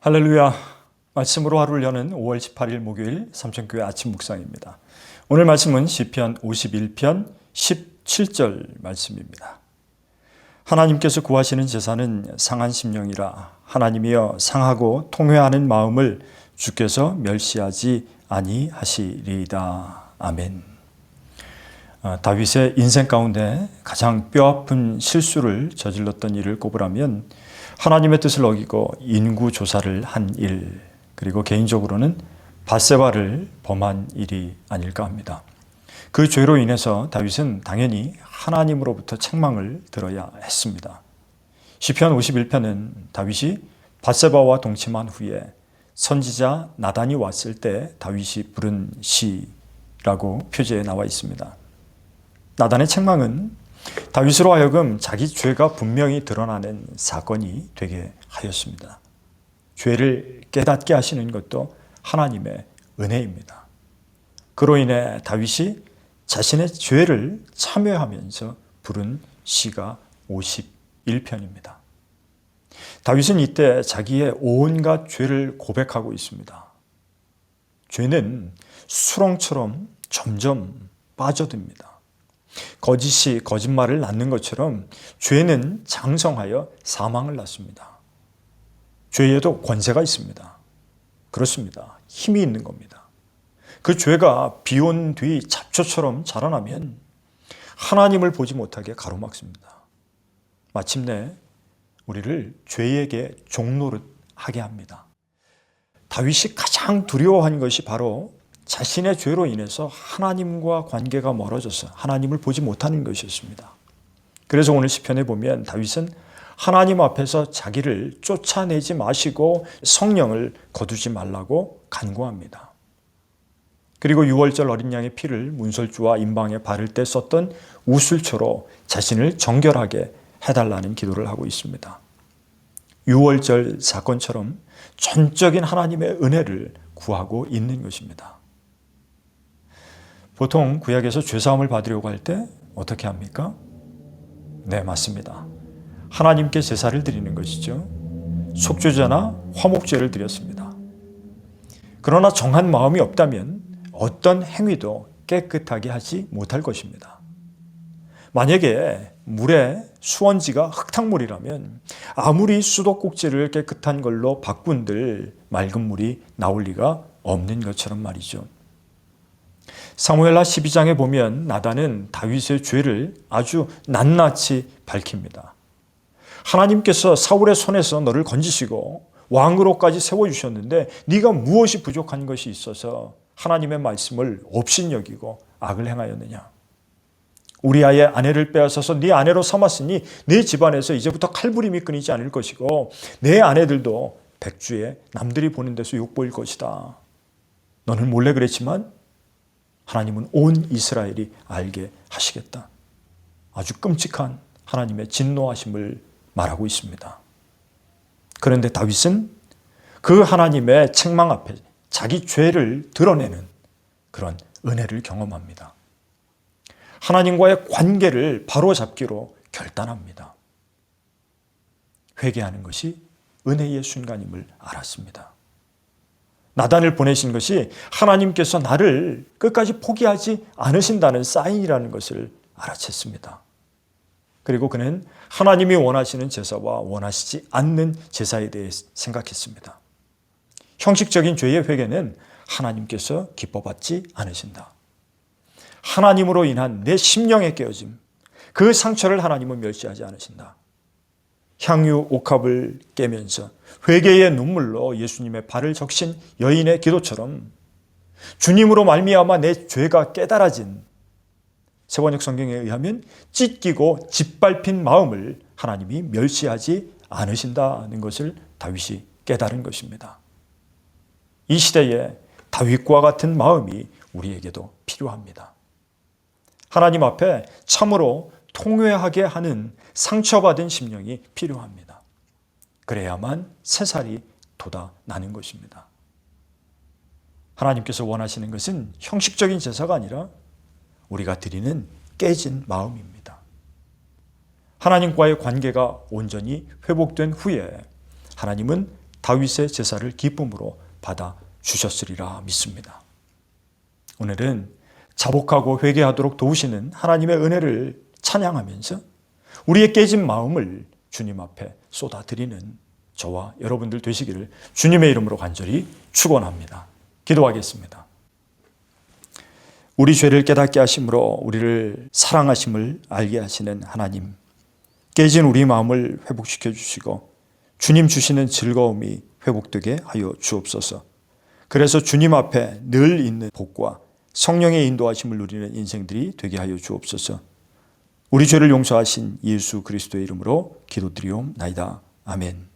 할렐루야. 말씀으로 하루를 여는 5월 18일 목요일 삼천교회 아침 묵상입니다. 오늘 말씀은 시편 51편 17절 말씀입니다. 하나님께서 구하시는 제사는 상한 심령이라. 하나님이여 상하고 통회하는 마음을 주께서 멸시하지 아니하시리이다. 아멘. 다윗의 인생 가운데 가장 뼈아픈 실수를 저질렀던 일을 꼽으라면 하나님의 뜻을 어기고 인구 조사를 한 일, 그리고 개인적으로는 밧세바를 범한 일이 아닐까 합니다. 그 죄로 인해서 다윗은 당연히 하나님으로부터 책망을 들어야 했습니다. 시편 51편은 다윗이 밧세바와 동침한 후에 선지자 나단이 왔을 때 다윗이 부른 시라고 표제에 나와 있습니다. 나단의 책망은 다윗으로 하여금 자기 죄가 분명히 드러나는 사건이 되게 하였습니다. 죄를 깨닫게 하시는 것도 하나님의 은혜입니다. 그로 인해 다윗이 자신의 죄를 참회하면서 부른 시가 51편입니다. 다윗은 이때 자기의 온갖 죄를 고백하고 있습니다. 죄는 수렁처럼 점점 빠져듭니다. 거짓이 거짓말을 낳는 것처럼 죄는 장성하여 사망을 낳습니다. 죄에도 권세가 있습니다. 그렇습니다. 힘이 있는 겁니다. 그 죄가 비온 뒤 잡초처럼 자라나면 하나님을 보지 못하게 가로막습니다. 마침내 우리를 죄에게 종노릇 하게 합니다. 다윗이 가장 두려워한 것이 바로 자신의 죄로 인해서 하나님과 관계가 멀어져서 하나님을 보지 못하는 것이었습니다. 그래서 오늘 시편에 보면 다윗은 하나님 앞에서 자기를 쫓아내지 마시고 성령을 거두지 말라고 간구합니다. 그리고 6월절 어린 양의 피를 문설주와 임방에 바를 때 썼던 우슬초로 자신을 정결하게 해달라는 기도를 하고 있습니다. 6월절 사건처럼 전적인 하나님의 은혜를 구하고 있는 것입니다. 보통 구약에서 죄사함을 받으려고 할 때 어떻게 합니까? 네, 맞습니다. 하나님께 제사를 드리는 것이죠. 속죄제나 화목제를 드렸습니다. 그러나 정한 마음이 없다면 어떤 행위도 깨끗하게 하지 못할 것입니다. 만약에 물에 수원지가 흙탕물이라면 아무리 수도꼭지를 깨끗한 걸로 바꾼들 맑은 물이 나올 리가 없는 것처럼 말이죠. 사무엘하 12장에 보면 나단은 다윗의 죄를 아주 낱낱이 밝힙니다. 하나님께서 사울의 손에서 너를 건지시고 왕으로까지 세워주셨는데 네가 무엇이 부족한 것이 있어서 하나님의 말씀을 업신여기고 악을 행하였느냐. 우리아의 아내를 빼앗아서 네 아내로 삼았으니 네 집안에서 이제부터 칼부림이 끊이지 않을 것이고 내 아내들도 백주에 남들이 보는 데서 욕보일 것이다. 너는 몰래 그랬지만 하나님은 온 이스라엘이 알게 하시겠다. 아주 끔찍한 하나님의 진노하심을 말하고 있습니다. 그런데 다윗은 그 하나님의 책망 앞에 자기 죄를 드러내는 그런 은혜를 경험합니다. 하나님과의 관계를 바로잡기로 결단합니다. 회개하는 것이 은혜의 순간임을 알았습니다. 나단을 보내신 것이 하나님께서 나를 끝까지 포기하지 않으신다는 사인이라는 것을 알아챘습니다. 그리고 그는 하나님이 원하시는 제사와 원하시지 않는 제사에 대해 생각했습니다. 형식적인 죄의 회개는 하나님께서 기뻐받지 않으신다. 하나님으로 인한 내 심령의 깨어짐, 그 상처를 하나님은 멸시하지 않으신다. 향유 옥합을 깨면서 회개의 눈물로 예수님의 발을 적신 여인의 기도처럼 주님으로 말미암아 내 죄가 깨달아진 세번역 성경에 의하면 찢기고 짓밟힌 마음을 하나님이 멸시하지 않으신다는 것을 다윗이 깨달은 것입니다. 이 시대에 다윗과 같은 마음이 우리에게도 필요합니다. 하나님 앞에 참으로 통회하게 하는 상처받은 심령이 필요합니다. 그래야만 새살이 돋아나는 것입니다. 하나님께서 원하시는 것은 형식적인 제사가 아니라 우리가 드리는 깨진 마음입니다. 하나님과의 관계가 온전히 회복된 후에 하나님은 다윗의 제사를 기쁨으로 받아 주셨으리라 믿습니다. 오늘은 자복하고 회개하도록 도우시는 하나님의 은혜를 찬양하면서 우리의 깨진 마음을 주님 앞에 쏟아드리는 저와 여러분들 되시기를 주님의 이름으로 간절히 축원합니다. 기도하겠습니다. 우리 죄를 깨닫게 하심으로 우리를 사랑하심을 알게 하시는 하나님, 깨진 우리 마음을 회복시켜 주시고 주님 주시는 즐거움이 회복되게 하여 주옵소서. 그래서 주님 앞에 늘 있는 복과 성령의 인도하심을 누리는 인생들이 되게 하여 주옵소서. 우리 죄를 용서하신 예수 그리스도의 이름으로 기도드리옵나이다. 아멘.